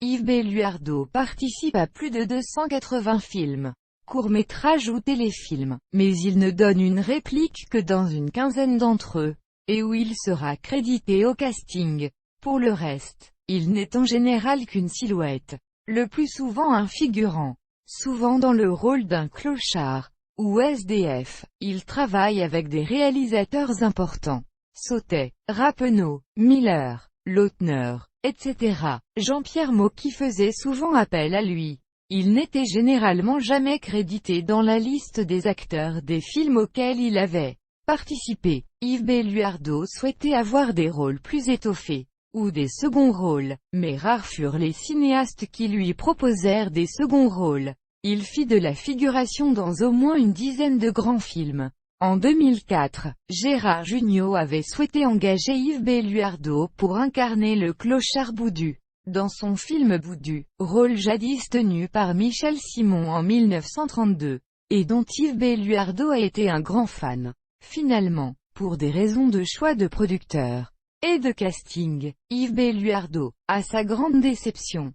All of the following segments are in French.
Yves Belluardo participe à plus de 280 films, courts-métrages ou téléfilms, mais il ne donne une réplique que dans une quinzaine d'entre eux, et où il sera crédité au casting. Pour le reste, il n'est en général qu'une silhouette, le plus souvent un figurant, souvent dans le rôle d'un clochard, ou SDF. Il travaille avec des réalisateurs importants. Sautet, Rappeneau, Miller, Lautner, etc. Jean-Pierre Mocky faisait souvent appel à lui. Il n'était généralement jamais crédité dans la liste des acteurs des films auxquels il avait participé. Yves Belluardo souhaitait avoir des rôles plus étoffés, ou des seconds rôles, mais rares furent les cinéastes qui lui proposèrent des seconds rôles. Il fit de la figuration dans au moins une dizaine de grands films. En 2004, Gérard Jugnot avait souhaité engager Yves Belluardo pour incarner le clochard Boudu, dans son film Boudu, rôle jadis tenu par Michel Simon en 1932, et dont Yves Belluardo a été un grand fan. Finalement, pour des raisons de choix de producteur et de casting, Yves Belluardo, à sa grande déception,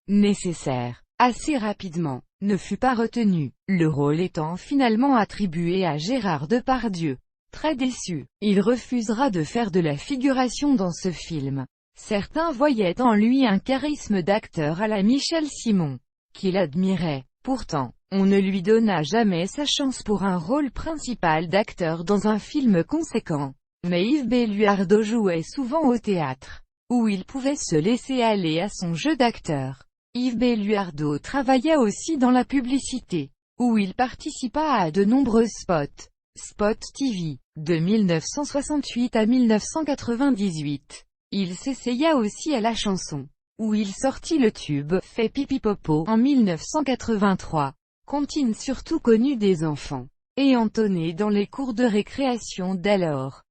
nécessaire, assez rapidement, ne fut pas retenu, le rôle étant finalement attribué à Gérard Depardieu. Très déçu, il refusera de faire de la figuration dans ce film. Certains voyaient en lui un charisme d'acteur à la Michel Simon, qu'il admirait. Pourtant, on ne lui donna jamais sa chance pour un rôle principal d'acteur dans un film conséquent. Mais Yves Belluardo jouait souvent au théâtre, où il pouvait se laisser aller à son jeu d'acteur. Yves Belluardo travailla aussi dans la publicité, où il participa à de nombreux spots. Spot TV, de 1968 à 1998. Il s'essaya aussi à la chanson, où il sortit le tube « Fais pipi popo » en 1983. Comptine surtout connu des enfants, et entonné dans les cours de récréation d'alors.